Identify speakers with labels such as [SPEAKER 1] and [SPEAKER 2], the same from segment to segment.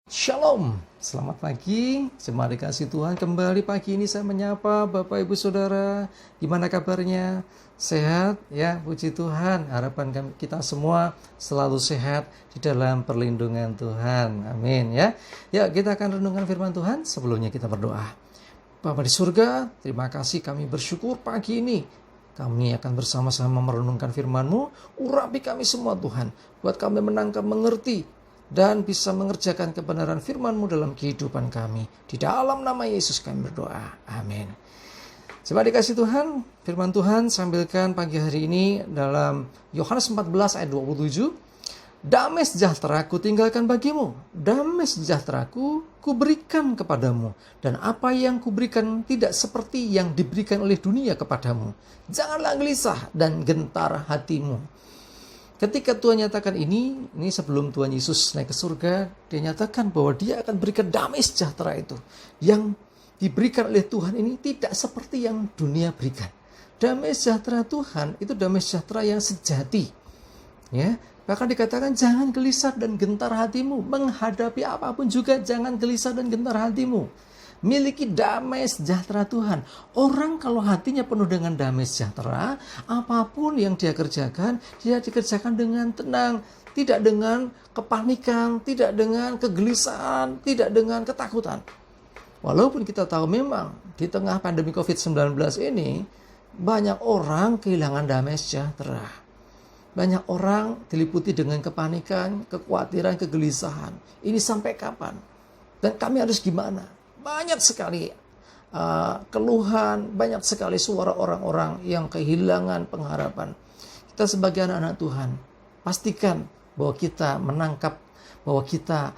[SPEAKER 1] Shalom, selamat pagi, jemaat dikasih Tuhan. Kembali pagi ini saya menyapa Bapak Ibu Saudara. Gimana kabarnya? Sehat? Ya, puji Tuhan. Harapan kita semua selalu sehat di dalam perlindungan Tuhan. Amin ya. Ya, kita akan renungkan firman Tuhan. Sebelumnya kita berdoa. Bapa di surga, terima kasih, kami bersyukur pagi ini kami akan bersama-sama merenungkan firman-Mu. Urapi kami semua Tuhan, buat kami menangkap, mengerti, dan bisa mengerjakan kebenaran firman-Mu dalam kehidupan kami. Di dalam nama Yesus kami berdoa. Amin. Jemaat dikasih Tuhan, firman Tuhan sambilkan pagi hari ini dalam Yohanes 14 ayat 27. Damai sejahtera ku tinggalkan bagimu, damai sejahtera ku berikan kepadamu, dan apa yang kuberikan tidak seperti yang diberikan oleh dunia kepadamu. Janganlah gelisah dan gentar hatimu. Ketika Tuhan nyatakan ini sebelum Tuhan Yesus naik ke surga, dia nyatakan bahwa dia akan berikan damai sejahtera itu. Yang diberikan oleh Tuhan ini tidak seperti yang dunia berikan. Damai sejahtera Tuhan itu damai sejahtera yang sejati. Ya, bahkan dikatakan jangan gelisah dan gentar hatimu. Menghadapi apapun juga jangan gelisah dan gentar hatimu. Miliki damai sejahtera Tuhan. Orang kalau hatinya penuh dengan damai sejahtera, apapun yang dia kerjakan, dia dikerjakan dengan tenang. Tidak dengan kepanikan, tidak dengan kegelisahan, tidak dengan ketakutan. Walaupun kita tahu memang di tengah pandemi COVID-19 ini, banyak orang kehilangan damai sejahtera. Banyak orang diliputi dengan kepanikan, kekhawatiran, kegelisahan. Ini sampai kapan? Dan kami harus gimana? Banyak sekali keluhan, banyak sekali suara orang-orang yang kehilangan pengharapan. Kita sebagai anak-anak Tuhan, pastikan bahwa kita menangkap, bahwa kita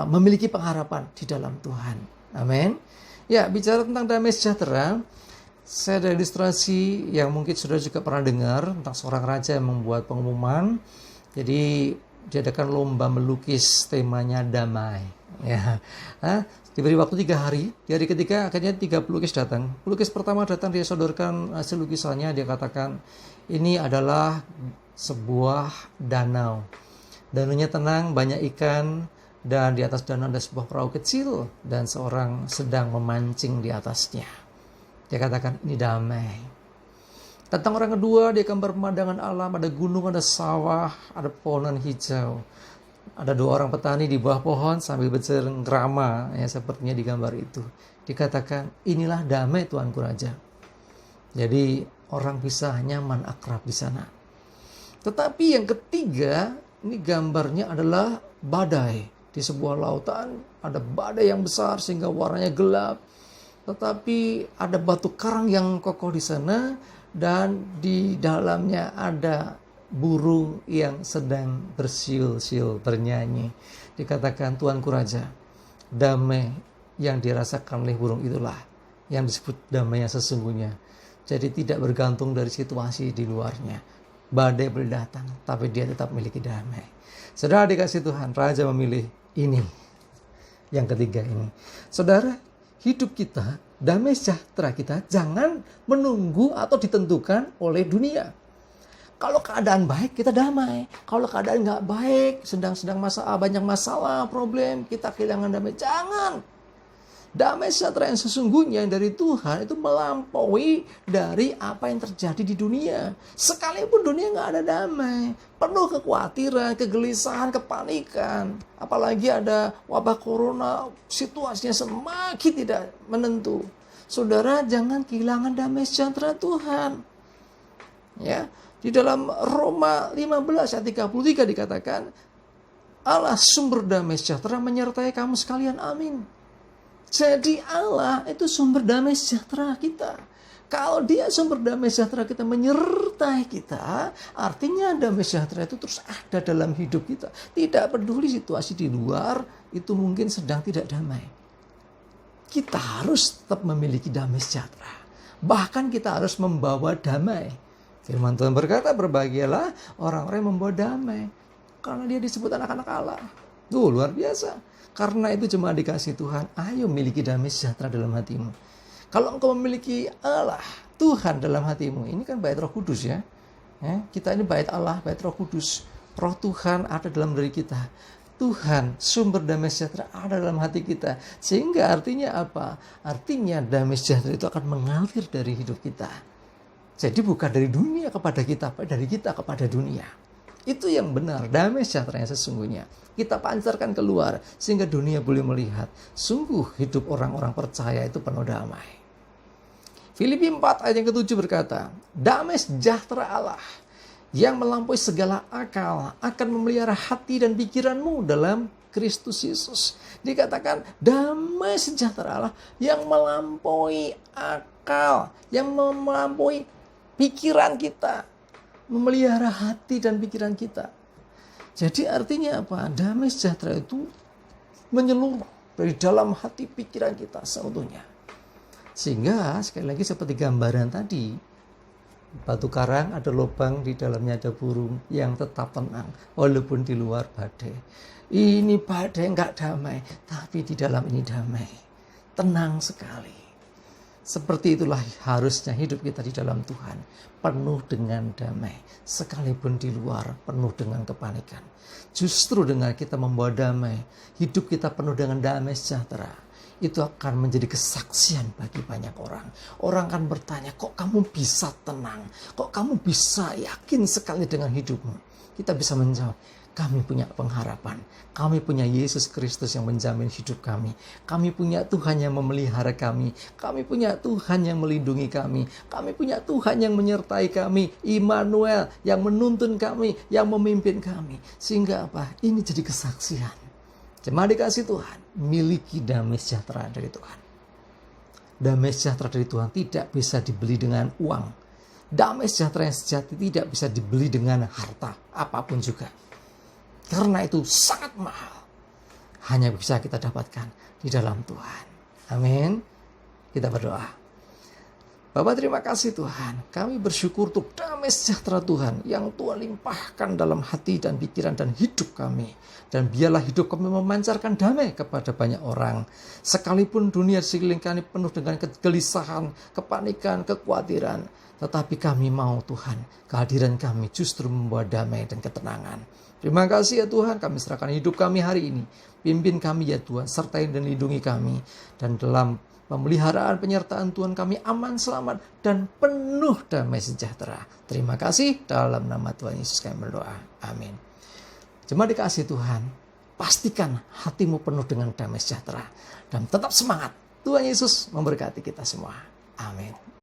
[SPEAKER 1] memiliki pengharapan di dalam Tuhan. Amin. Ya, bicara tentang damai sejahtera, saya ada ilustrasi yang mungkin sudah juga pernah dengar tentang seorang raja yang membuat pengumuman. Jadi diadakan lomba melukis, temanya damai. Ya, diberi waktu 3 hari. Di hari ketiga akhirnya 3 pelukis datang. Pelukis pertama datang, dia sodorkan hasil lukisannya. Dia katakan ini adalah sebuah danau. Danaunya tenang, banyak ikan, dan di atas danau ada sebuah perahu kecil dan seorang sedang memancing di atasnya. Dia katakan ini damai. Datang orang kedua, dia gambar pemandangan alam, ada gunung, ada sawah, ada pohonan hijau. Ada 2 orang petani di bawah pohon sambil bercengkrama, ya sepertinya di gambar itu. Dikatakan inilah damai Tuanku Raja. Jadi orang bisa nyaman akrab di sana. Tetapi yang ketiga, ini gambarnya adalah badai. Di sebuah lautan ada badai yang besar sehingga warnanya gelap. Tetapi ada batu karang yang kokoh di sana dan di dalamnya ada burung yang sedang bersiul-siul, bernyanyi. Dikatakan Tuanku Raja, damai yang dirasakan oleh burung itulah yang disebut damai yang sesungguhnya. Jadi tidak bergantung dari situasi di luarnya. Badai boleh datang, tapi dia tetap memiliki damai. Saudara dikasih Tuhan, Raja memilih ini. Yang ketiga ini. Saudara, hidup kita, damai sejahtera kita jangan menunggu atau ditentukan oleh dunia. Kalau keadaan baik, kita damai. Kalau keadaan nggak baik, sedang masalah, banyak masalah, problem, kita kehilangan damai. Jangan. Damai sejahtera yang sesungguhnya dari Tuhan itu melampaui dari apa yang terjadi di dunia. Sekalipun dunia nggak ada damai, penuh kekhawatiran, kegelisahan, kepanikan. Apalagi ada wabah corona, situasinya semakin tidak menentu. Saudara, jangan kehilangan damai sejahtera Tuhan. Ya. Di dalam Roma 15 ayat 33 dikatakan, Allah sumber damai sejahtera menyertai kamu sekalian, amin. Jadi Allah itu sumber damai sejahtera kita. Kalau dia sumber damai sejahtera kita, menyertai kita, artinya damai sejahtera itu terus ada dalam hidup kita. Tidak peduli situasi di luar, itu mungkin sedang tidak damai. Kita harus tetap memiliki damai sejahtera. Bahkan kita harus membawa damai. Firman Tuhan berkata, berbahagialah orang-orang yang membawa damai, karena dia disebut anak-anak Allah. Luar biasa. Karena itu jemaat dikasih Tuhan, ayo miliki damai sejahtera dalam hatimu. Kalau engkau memiliki Allah, Tuhan dalam hatimu, ini kan bait Roh Kudus ya. Kita ini bait Allah, bait Roh Kudus. Roh Tuhan ada dalam diri kita. Tuhan, sumber damai sejahtera ada dalam hati kita. Sehingga artinya apa? Artinya damai sejahtera itu akan mengalir dari hidup kita. Jadi bukan dari dunia kepada kita, tapi dari kita kepada dunia. Itu yang benar, damai sejahtera yang sesungguhnya. Kita pancarkan keluar, sehingga dunia boleh melihat. Sungguh hidup orang-orang percaya itu penuh damai. Filipi 4 ayat yang ke-7 berkata, damai sejahtera Allah yang melampaui segala akal akan memelihara hati dan pikiranmu dalam Kristus Yesus. Dikatakan damai sejahtera Allah yang melampaui akal, yang melampaui pikiran kita, memelihara hati dan pikiran kita. Jadi artinya apa? Damai sejahtera itu menyeluruh dari dalam hati pikiran kita seutuhnya. Sehingga sekali lagi seperti gambaran tadi, batu karang ada lubang, di dalamnya ada burung yang tetap tenang walaupun di luar badai. Ini badai enggak damai, tapi di dalam ini damai, tenang sekali. Seperti itulah harusnya hidup kita di dalam Tuhan, penuh dengan damai, sekalipun di luar penuh dengan kepanikan. Justru dengan kita membawa damai, hidup kita penuh dengan damai sejahtera, itu akan menjadi kesaksian bagi banyak orang. Orang akan bertanya, kok kamu bisa tenang? Kok kamu bisa yakin sekali dengan hidupmu? Kita bisa menjawab, kami punya pengharapan. Kami punya Yesus Kristus yang menjamin hidup kami. Kami punya Tuhan yang memelihara kami. Kami punya Tuhan yang melindungi kami. Kami punya Tuhan yang menyertai kami. Immanuel yang menuntun kami, yang memimpin kami. Sehingga apa? Ini jadi kesaksian. Jemaat dikasih Tuhan, miliki damai sejahtera dari Tuhan. Damai sejahtera dari Tuhan tidak bisa dibeli dengan uang. Damai sejahtera yang sejati tidak bisa dibeli dengan harta, apapun juga. Karena itu sangat mahal. Hanya bisa kita dapatkan di dalam Tuhan. Amin. Kita berdoa. Bapak, terima kasih Tuhan. Kami bersyukur untuk damai sejahtera Tuhan yang Tuhan limpahkan dalam hati dan pikiran dan hidup kami. Dan biarlah hidup kami memancarkan damai kepada banyak orang. Sekalipun dunia sekeliling kami penuh dengan kegelisahan, kepanikan, kekhawatiran. Tetapi kami mau Tuhan, kehadiran kami justru membawa damai dan ketenangan. Terima kasih ya Tuhan, kami serahkan hidup kami hari ini. Pimpin kami ya Tuhan, sertai dan lindungi kami. Dan dalam pemeliharaan penyertaan Tuhan kami aman, selamat, dan penuh damai sejahtera. Terima kasih, dalam nama Tuhan Yesus kami berdoa. Amin. Jemaat dikasih Tuhan, pastikan hatimu penuh dengan damai sejahtera. Dan tetap semangat. Tuhan Yesus memberkati kita semua. Amin.